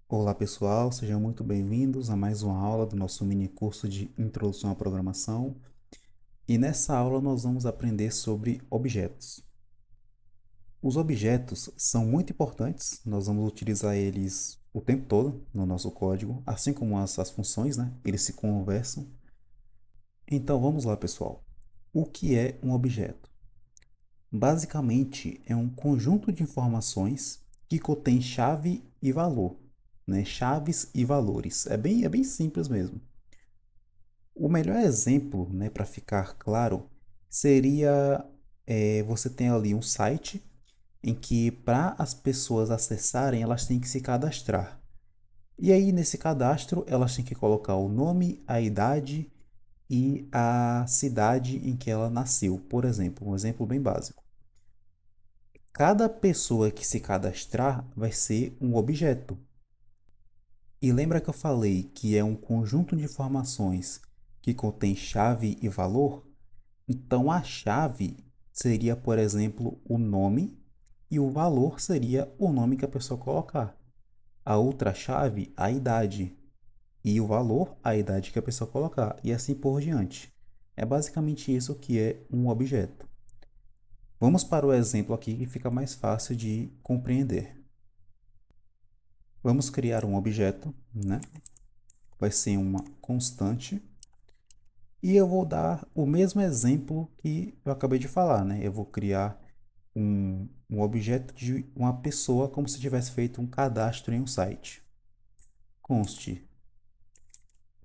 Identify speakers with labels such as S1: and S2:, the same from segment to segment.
S1: Olá pessoal, sejam muito bem-vindos a mais uma aula do nosso mini curso de Introdução à Programação. E nessa aula nós vamos aprender sobre objetos. Os objetos são muito importantes, nós vamos utilizar eles o tempo todo no nosso código, assim como as funções, né? Eles se conversam. Então vamos lá pessoal. O que é um objeto? Basicamente é um conjunto de informações que contém chave e valor, né? Chaves e valores. É bem simples mesmo. O melhor exemplo, né, para ficar claro, seria você tem ali um site em que para as pessoas acessarem, elas têm que se cadastrar. E aí, nesse cadastro, elas têm que colocar o nome, a idade e a cidade em que ela nasceu. Por exemplo, um exemplo bem básico. Cada pessoa que se cadastrar vai ser um objeto. E lembra que eu falei que é um conjunto de informações que contém chave e valor? Então, a chave seria, por exemplo, o nome e o valor seria o nome que a pessoa colocar. A outra chave, a idade, e o valor, a idade que a pessoa colocar, e assim por diante. É basicamente isso que é um objeto. Vamos para o exemplo aqui que fica mais fácil de compreender. Vamos criar um objeto, né? Vai ser uma constante. E eu vou dar o mesmo exemplo que eu acabei de falar, né? Eu vou criar um objeto de uma pessoa como se tivesse feito um cadastro em um site. Conste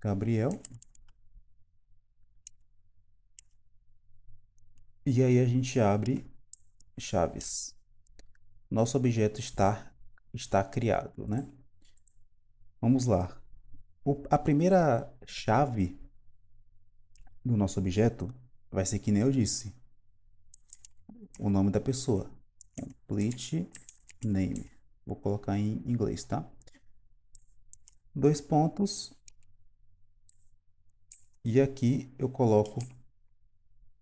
S1: Gabriel. E aí a gente abre chaves. Nosso objeto está criado, né? Vamos lá. A primeira chave do nosso objeto vai ser que nem eu disse. O nome da pessoa. Complete name. Vou colocar em inglês, tá? Dois pontos. E aqui eu coloco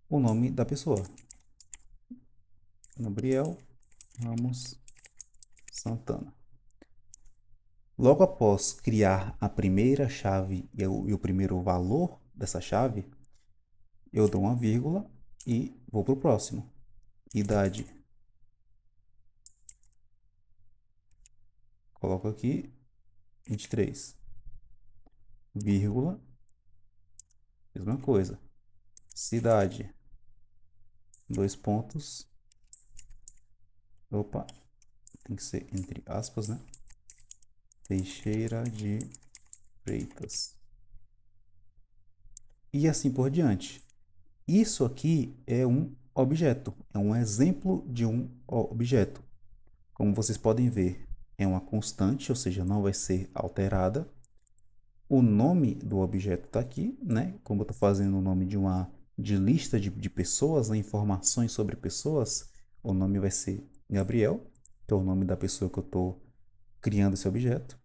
S1: o nome da pessoa. Gabriel Ramos Santana. Logo após criar a primeira chave e o primeiro valor dessa chave, eu dou uma vírgula e vou para o próximo. Idade. Coloco aqui 23. Vírgula. Mesma coisa. Cidade. Dois pontos. Opa. Tem que ser entre aspas, né? Teixeira de Freitas. E assim por diante. Isso aqui é um objeto. É um exemplo de um objeto. Como vocês podem ver, é uma constante, ou seja, não vai ser alterada. O nome do objeto está aqui, né? Como eu estou fazendo o nome de lista de pessoas, né? Informações sobre pessoas, o nome vai ser Gabriel, que é o nome da pessoa que eu estou criando esse objeto.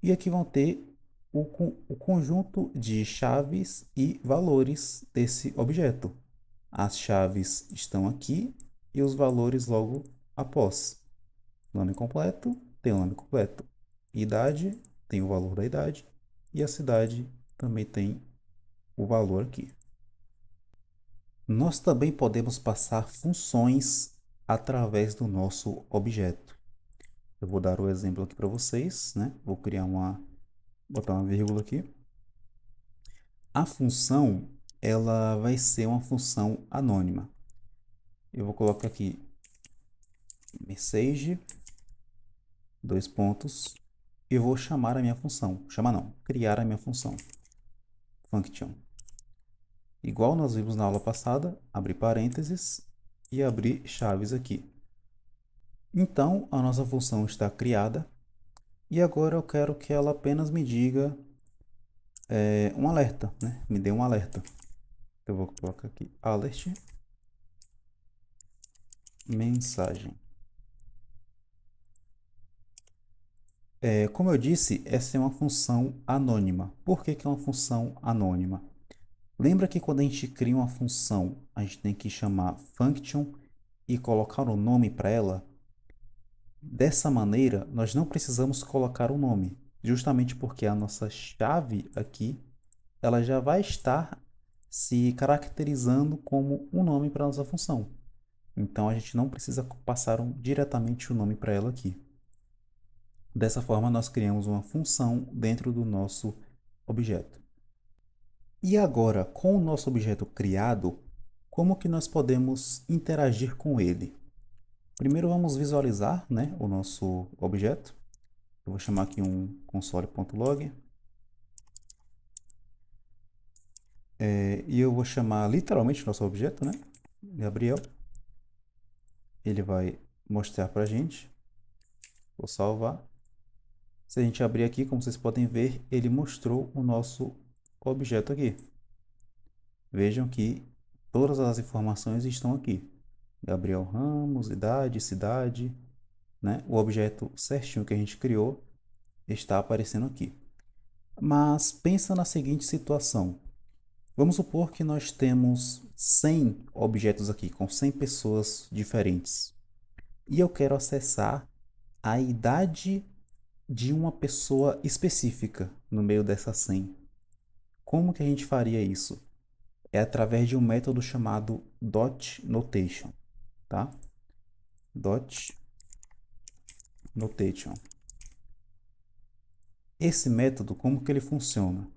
S1: E aqui vão ter o conjunto de chaves e valores desse objeto. As chaves estão aqui e os valores logo após. Nome completo, tem o nome completo. Idade, tem o valor da idade. E a cidade também tem o valor aqui. Nós também podemos passar funções através do nosso objeto. Eu vou dar o exemplo aqui para vocês, né? Vou botar uma vírgula aqui. A função, ela vai ser uma função anônima. Eu vou colocar aqui message, dois pontos, e vou chamar a minha função. Chamar não, criar a minha função. Function. Igual nós vimos na aula passada, abrir parênteses e abrir chaves aqui. Então, a nossa função está criada e agora eu quero que ela apenas me diga um alerta, né? Me dê um alerta. Eu vou colocar aqui alert, mensagem. Como eu disse, essa é uma função anônima. Por que que é uma função anônima? Lembra que quando a gente cria uma função, a gente tem que chamar function e colocar o nome para ela? Dessa maneira, nós não precisamos colocar o nome. justamente porque a nossa chave aqui, ela já vai estar se caracterizando como um nome para a nossa função. Então, a gente não precisa passar diretamente o nome para ela aqui. Dessa forma, nós criamos uma função dentro do nosso objeto. E agora, com o nosso objeto criado, como que nós podemos interagir com ele? Primeiro vamos visualizar, né, o nosso objeto. Eu vou chamar aqui um console.log. E eu vou chamar literalmente o nosso objeto, né, Gabriel. Ele vai mostrar para a gente. Vou salvar. Se a gente abrir aqui, como vocês podem ver, ele mostrou o nosso objeto aqui. Vejam que todas as informações estão aqui. Gabriel Ramos, idade, cidade, né? O objeto certinho que a gente criou está aparecendo aqui. Mas pensa na seguinte situação. Vamos supor que nós temos 100 objetos aqui, com 100 pessoas diferentes. E eu quero acessar a idade de uma pessoa específica no meio dessas 100. Como que a gente faria isso? É através de um método chamado dot notation, tá? Dot notation. Esse método, como que ele funciona?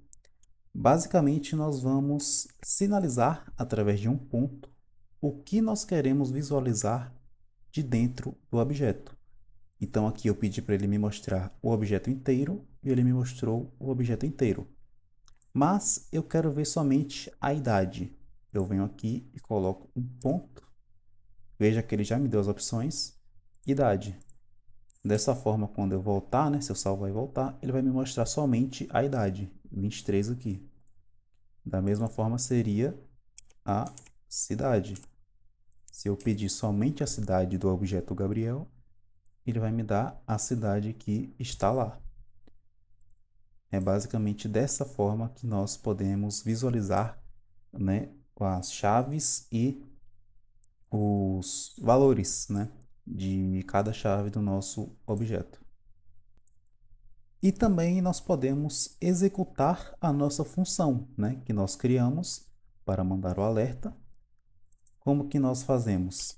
S1: Basicamente, nós vamos sinalizar através de um ponto o que nós queremos visualizar de dentro do objeto. Então aqui eu pedi para ele me mostrar o objeto inteiro e ele me mostrou o objeto inteiro. Mas eu quero ver somente a idade. Eu venho aqui e coloco um ponto. Veja que ele já me deu as opções. Idade. Dessa forma, quando eu voltar, né, se eu salvar e voltar, ele vai me mostrar somente a idade, 23 aqui. Da mesma forma seria a cidade. Se eu pedir somente a cidade do objeto Gabriel, ele vai me dar a cidade que está lá. É basicamente dessa forma que nós podemos visualizar, né, as chaves e os valores, né, de cada chave do nosso objeto. E também nós podemos executar a nossa função, né, que nós criamos para mandar o alerta. Como que nós fazemos?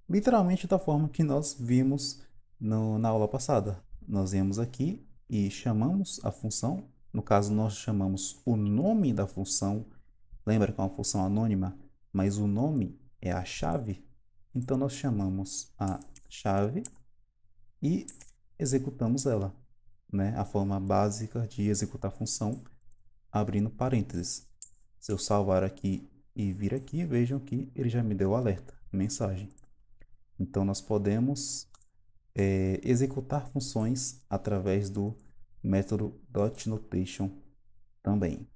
S1: Literalmente da forma que nós vimos na aula passada. Nós viemos aqui e chamamos a função. No caso, nós chamamos o nome da função. Lembra que é uma função anônima, mas o nome é a chave. Então, nós chamamos a chave e executamos ela, né? A forma básica de executar a função, abrindo parênteses. Se eu salvar aqui e vir aqui, vejam que ele já me deu o alerta, mensagem. Então, nós podemos executar funções através do método .notation também.